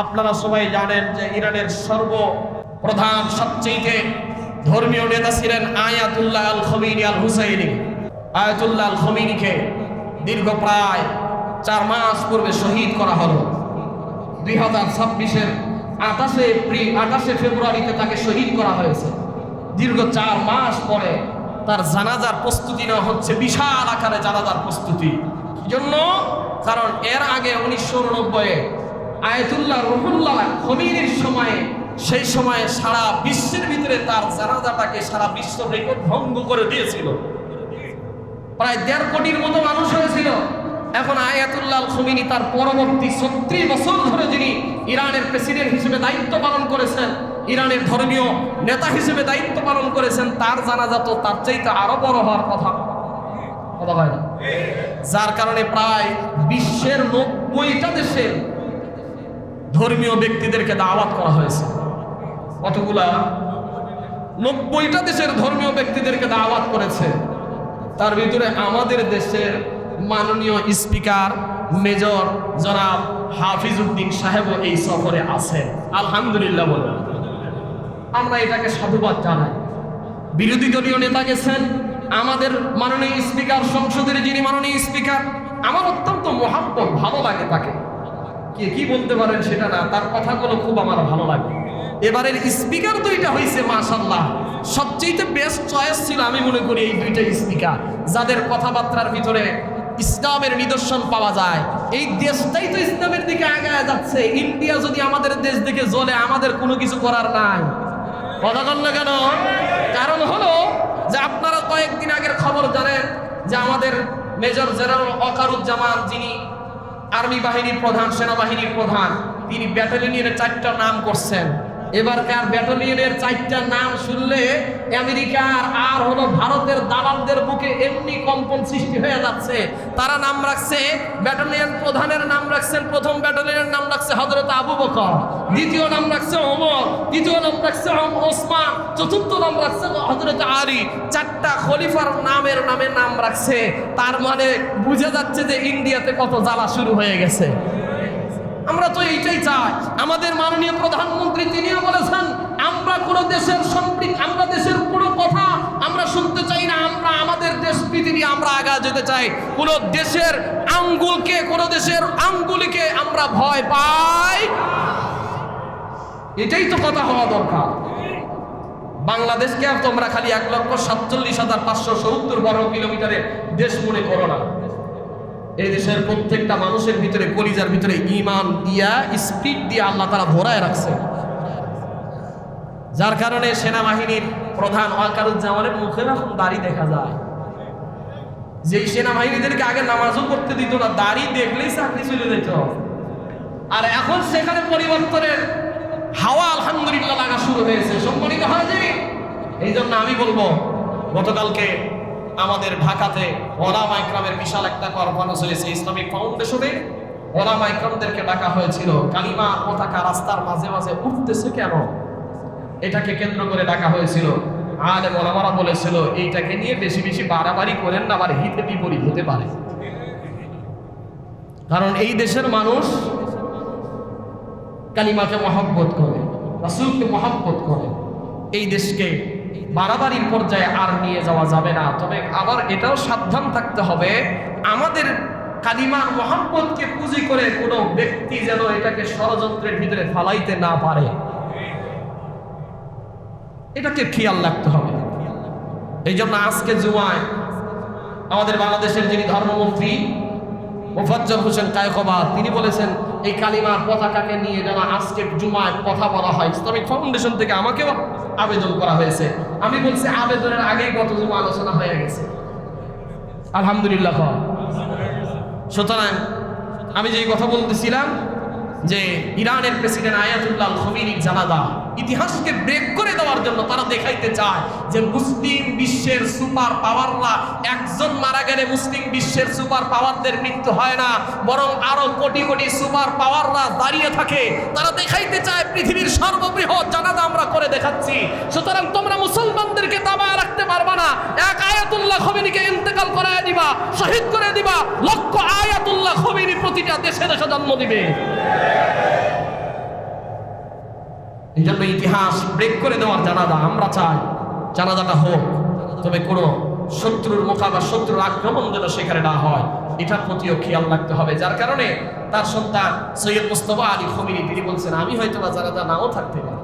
আপনারা সবাই জানেন যে ইরানের সর্বপ্রধান সবচেয়ে ধর্মীয় নেতা ছিলেন আয়াতুল্লাহ আল খমিনি আল হুসাইনি। আয়াতুল্লাহ আল খমিনিকে দীর্ঘ প্রায় 4 মাস পূর্বে শহীদ করা হলো। 2026-এর 28 ফেব্রুয়ারিতে তাকে শহীদ করা হয়েছে। দীর্ঘ 4 মাস পরে তার জানাজার প্রস্তুতি নেওয়া হচ্ছে, বিশাল আকারে জানাজার প্রস্তুতি। কি জন্য? কারণ এর আগে 1989-এ আয়াতুল্লাহ রুহুল্লাহ খমিনির সময়ে, সেই সময়ে সারা বিশ্বের ভিতরে তার জানাজাটাকে সারা বিশ্ব রেকর্ড ভঙ্গ করে দিয়েছিল। প্রায় 1.5 কোটির মতো মানুষ হয়েছিল। এখন আয়াতুল্লাহ আল খমিনি তার পরবর্তী 36 বছর ধরে যিনি ইরানের প্রেসিডেন্ট হিসেবে দায়িত্ব পালন করেছেন, ইরানের ধর্মীয় নেতা হিসেবে দায়িত্ব পালন করেছেন, তার জানাজা তো তার চাইতে আরো বড় হওয়ার কথা হয় না। যার কারণে প্রায় বিশ্বের 90টা দেশের ধর্মীয় ব্যক্তিদেরকে দাওয়াত করা হয়েছে। কতগুলা? 90টা দেশের ধর্মীয় ব্যক্তিদেরকে দাওয়াত করেছে। তার ভিতরে আমাদের দেশের মাননীয় স্পিকার মেজর জনাব হাফিজউদ্দিন সাহেবও এই সফরে আছেন। আলহামদুলিল্লাহ বলুন। আমরা এটাকে সাধুবাদ জানাই। বিরোধী দলীয় নেতা গেছেন, আমাদের মাননীয় স্পিকার, সংসদের যিনি মাননীয় স্পিকার, আমার অত্যন্ত মহাব্বত, ভালো লাগে তাকে। কে কি বলতে পারেন সেটা না, তার কথাগুলো খুব আমার ভালো লাগে। এবারের স্পিকার দুইটা হয়েছে মাশাআল্লাহ, সবচেয়ে বেস্ট চয়েস ছিল আমি মনে করি এই দুইটা স্পিকার, যাদের কথাবার্তার ভিতরে ইসলামের নিদর্শন পাওয়া যায়। এই দেশটাই তো ইসলামের দিকে আগায় যাচ্ছে। ইন্ডিয়া যদি আমাদের দেশ দিকে জ্বলে, আমাদের কোনো কিছু করার নাই। কথা বল না কেন? কারণ হলো যে আপনারা কয়েকদিন আগের খবর জানেন যে আমাদের মেজর জেনারেল ওয়াকারুজ্জামান, যিনি আর্মি বাহিনীর প্রধান, সেনাবাহিনীর প্রধান, তিনি ব্যাটালিয়নের 4টা নাম করছেন। এবারকার ব্যাটালিয়নের 4টা নাম শুনলে আমেরিকার আর হলো ভারতের দালালদের বুকে এমনি কম্পন সৃষ্টি হয়ে যাচ্ছে। তারা নাম রাখছে, ব্যাটালিয়ন প্রধানের নাম রাখছেন, প্রথম ব্যাটালিয়নের নাম রাখছে হযরত আবু বকর, দ্বিতীয় নাম রাখছে ওমর, তৃতীয় নাম রাখছে ওসমান, চতুর্থ নাম রাখছে হযরত আলী। 4টা খলিফার নাম রাখছে। তার মানে বুঝা যাচ্ছে যে ইন্ডিয়াতে কত জ্বালা শুরু হয়ে গেছে। আমরা তো এইটাই চাই। আমাদের মাননীয় প্রধানমন্ত্রী তিনিও বলেছেন, আমরা কোন দেশের আমরা দেশের কোনো কথা আমরা শুনতে চাই না। আমরা আমাদের দেশ পৃথিবী আমরা আগে যেতে চাই। কোন দেশের আঙ্গুলকে, কোন দেশের আঙ্গুলিকে আমরা ভয় পাই। এটাই তো কথা হওয়া দরকার। বাংলাদেশকে তোমরা খালি 1,47,570 বর্গ কিলোমিটারের দেশ মনে করো না। এই দেশের প্রত্যেকটা মানুষের ভিতরে, কলিজার ভিতরে ঈমান দিয়া, স্পিরিট দিয়ে আল্লাহ তাআলা ভরায় রাখছে। যার কারণে সেনাবাহিনীর প্রধান ওয়াকারুজ্জামানের মুখে এখন দাড়ি দেখা যায়। যেই সেনাবাহিনীদেরকে আগে নামাজও করতে দিত না, দাড়ি দেখলেই চাকরি চলে যেত। আর এখন সেখানে পরিবর্তনের হাওয়া আলহামদুলিল্লাহ লাগা শুরু হয়েছে। সম্মানিত হাজির, এই জন্য আমি বলবো, গতকালকে আমাদের ঢাকাতে ওলামা ইকরামের বিশাল একটা কনফারেন্স হয়েছে। ইসলামিক ফাউন্ডেশনে ওলামা ইকরামদেরকে ডাকা হয়েছিল। কালিমা পতাকা রাস্তার মাঝে মাঝে উঠতেছে কেন, এটাকে কেন্দ্র করে ডাকা হয়েছিল। আলেম ওলামারা বলেছিল, এইটাকে নিয়ে বেশি বেশি বাড়াবাড়ি করেন না, আবার হিতে বিপরীত হতে পারে। কারণ এই দেশের মানুষ কালিমাকে মহব্বত করে, রাসূলকে মহব্বত করে। এই দেশকে বাড়াবাড়ির পর্যায়ে আর নিয়ে যাওয়া যাবে না। তবে আবার এটাও সাবধান থাকতে হবে, আমাদের কালিমার মহব্বতকে পুঁজি করে কোনো ব্যক্তি যেন এটাকে ষড়যন্ত্রের ভিতরে ফালাইতে না পারে, এটাকে খেয়াল রাখতে হবে। এই জন্য আজকে জুমায় আমাদের বাংলাদেশের যিনি ধর্মমন্ত্রী মোফাজ্জল হোসেন কায়কোবাদ, তিনি বলেছেন এই কালিমার পতাকাকে নিয়ে যেন আজকে জুমায় কথা বলা হয়। ইসলামিক ফাউন্ডেশন থেকে আমাকেও আবেদন করা হয়েছে। আমি বলছি আবেদনের আগেই গত জুমা আলোচনা হয়ে গেছে, আলহামদুলিল্লাহ। সুতরাং আমি যেই কথা বলতেছিলাম যে ইরানের প্রেসিডেন্ট আয়াতুল্লাহ আল খমিনির জানাজা ইতিহাসকে ব্রেক করে দেওয়ার জন্য তারা দেখাইতে চায় যে মুসলিম বিশ্বের সুপার পাওয়াররা, একজন মারা গেলে মুসলিম বিশ্বের সুপার পাওয়ারদের মৃত্যু হয় না, বরং আরো কোটি কোটি সুপার পাওয়াররা দাঁড়িয়ে থাকে। তারা দেখাইতে চায় পৃথিবীর সর্ববৃহৎ জানাজা আমরা করে দেখাচ্ছি। সুতরাং তোমরা মুসলমানদেরকে দাবায় রাখতে পারবা না। এক আয়াতুল্লাহ খমিনিকে ইন্তেকাল করায় দিবা, শহীদ করে দিবা, লক্ষ আয়াতুল্লাহ খমিনি প্রতিটা দেশে দেশে জন্ম দিবে। এই জন্য ইতিহাস ব্রেক করে দেওয়ার জানাজা আমরা চাই, জানাজাটা হোক, তবে কোনো শত্রুর মোকাবেলা, শত্রুর আক্রমণ যেন সেখানে না হয়, এটার প্রতিও খেয়াল রাখতে হবে। যার কারণে তার সন্তান সৈয়দ মুস্তফা আলী খমিনি তিনি বলছেন, আমি হয়তো বা জানাজা নাও থাকতে পারি,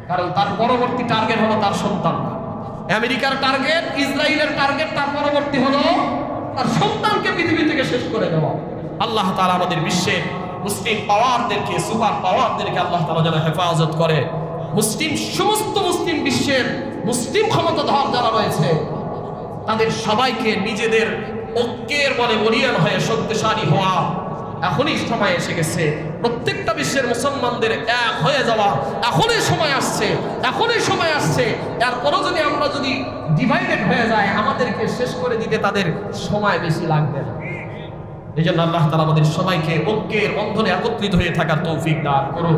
কারণ তার পরবর্তী টার্গেট হলো তার সন্তান। আমেরিকার টার্গেট, ইসরায়েলের টার্গেট, তার পরবর্তী হলো তার সন্তানকে পৃথিবী থেকে শেষ করে দেওয়া। আল্লাহ তাআলা আমাদের বিশ্বের মুসলিম পাওয়ারদেরকে, সুপার পাওয়ারদেরকে আল্লাহ তাআলা যেন হেফাজত করে। মুসলিম, সমস্ত মুসলিম বিশ্বের মুসলিম ক্ষমতাধর যারা রয়েছে তাদের সবাইকে নিজেদের ঐক্যের বলে বলিয়ান হয়ে শক্তিশালী হওয়া এখনই সময় এসে গেছে। প্রত্যেকটা বিশ্বের মুসলমানদের এক হয়ে যাওয়া এখনই সময় আসছে, এখনই সময় আসছে। এরপরও যদি আমরা ডিভাইডেড হয়ে যায়, আমাদেরকে শেষ করে দিতে তাদের সময় বেশি লাগবে না। এই জন্য আল্লাহ তাআলা আমাদের সবাইকে ঐক্যের বন্ধনে একত্রিত হয়ে থাকার তৌফিক দান করুন।